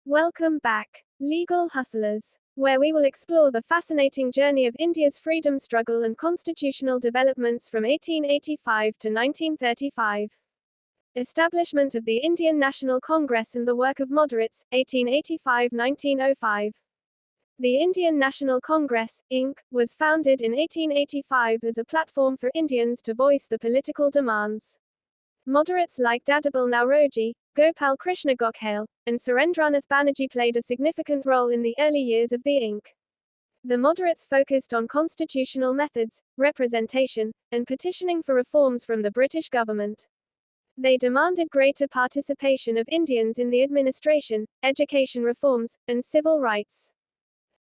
Welcome back, legal hustlers, where we will explore the fascinating journey of India's freedom struggle and constitutional developments from 1885 to 1935. Establishment of the Indian National Congress and the work of moderates, 1885–1905. The Indian National Congress, Inc., was founded in 1885 as a platform for Indians to voice the political demands. Moderates like Dadabhai Naoroji, Gopal Krishna Gokhale, and Surendranath Banerjee played a significant role in the early years of the Inc. The moderates focused on constitutional methods, representation, and petitioning for reforms from the British government. They demanded greater participation of Indians in the administration, education reforms, and civil rights.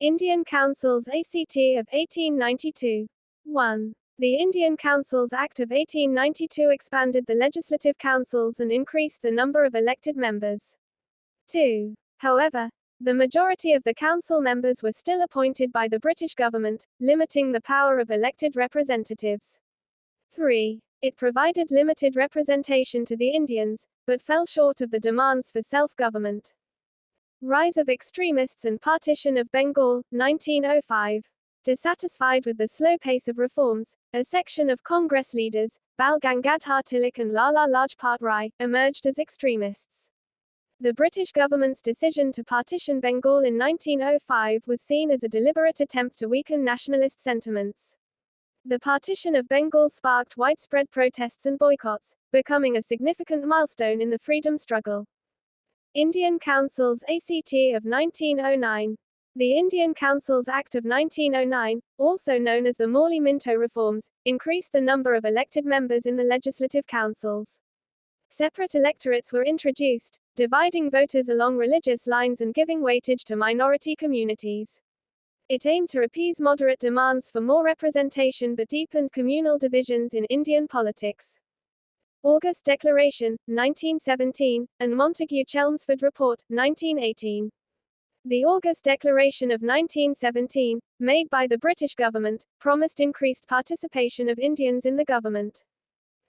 Indian Councils ACT of 1892. 1. The Indian Councils Act of 1892 expanded the legislative councils and increased the number of elected members. 2. However, the majority of the council members were still appointed by the British government, limiting the power of elected representatives. 3. It provided limited representation to the Indians, but fell short of the demands for self-government. Rise of extremists and partition of Bengal, 1905. Dissatisfied with the slow pace of reforms, a section of Congress leaders, Bal Gangadhar Tilak and Lala Lajpat Rai, emerged as extremists. The British government's decision to partition Bengal in 1905 was seen as a deliberate attempt to weaken nationalist sentiments. The partition of Bengal sparked widespread protests and boycotts, becoming a significant milestone in the freedom struggle. Indian Councils ACT of 1909. The Indian Councils Act of 1909, also known as the Morley-Minto reforms, increased the number of elected members in the legislative councils. Separate electorates were introduced, dividing voters along religious lines and giving weightage to minority communities. It aimed to appease moderate demands for more representation but deepened communal divisions in Indian politics. August Declaration, 1917, and MONTAGUE-CHELMSFORD Report, 1918. The August Declaration of 1917, made by the British government, promised increased participation of Indians in the government.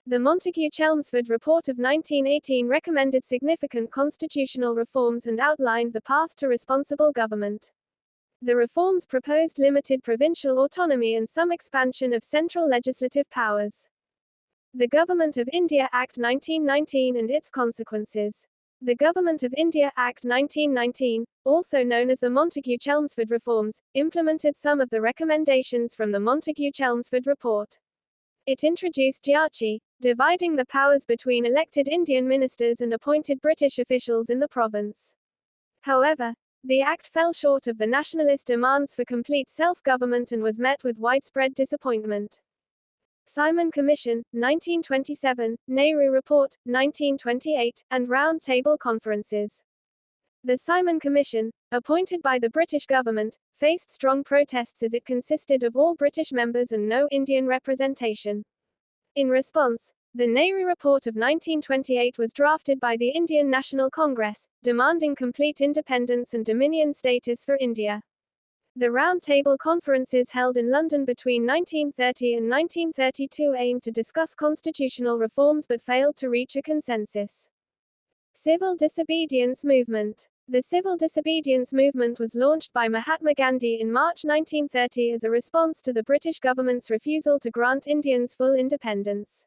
The MONTAGUE-CHELMSFORD Report of 1918 recommended significant constitutional reforms and outlined the path to responsible government. The reforms proposed limited provincial autonomy and some expansion of central legislative powers. The Government of India Act 1919 and its consequences. The Government of India Act 1919, also known as the MONTAGUE-CHELMSFORD reforms, implemented some of the recommendations from the MONTAGUE-CHELMSFORD report. It introduced Jyachi, dividing the powers between elected Indian ministers and appointed British officials in the province. However, the act fell short of the nationalist demands for complete self-government and was met with widespread disappointment. Simon Commission, 1927, NEHRU Report, 1928, and Round Table Conferences. The Simon Commission, appointed by the British government, faced strong protests as it consisted of all British members and no Indian representation. In response, the NEHRU Report of 1928 was drafted by the Indian National Congress, demanding complete independence and dominion status for India. The Round Table Conferences held in London between 1930 and 1932 aimed to discuss constitutional reforms but failed to reach a consensus. Civil Disobedience Movement. The Civil Disobedience Movement was launched by Mahatma Gandhi in March 1930 as a response to the British government's refusal to grant Indians full independence.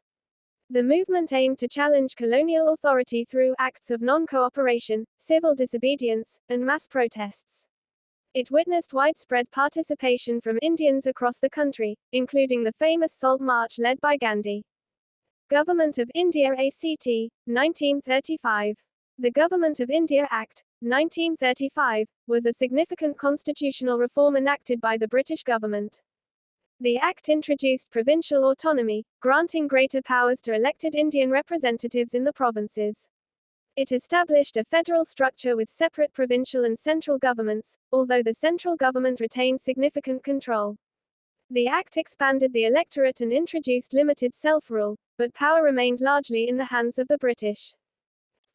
The movement aimed to challenge colonial authority through acts of non-cooperation, civil disobedience, and mass protests. It witnessed widespread participation from Indians across the country, including the famous Salt March led by Gandhi. Government of India ACT, 1935. The Government of India Act, 1935, was a significant constitutional reform enacted by the British government. The Act introduced provincial autonomy, granting greater powers to elected Indian representatives in the provinces. It established a federal structure with separate provincial and central governments, although the central government retained significant control. The Act expanded the electorate and introduced limited self-rule, but power remained largely in the hands of the British.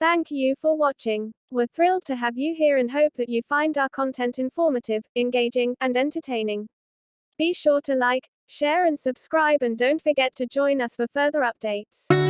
Thank you for watching. We're thrilled to have you here and hope that you find our content informative, engaging, and entertaining. Be sure to like, share and subscribe, and don't forget to join us for further updates.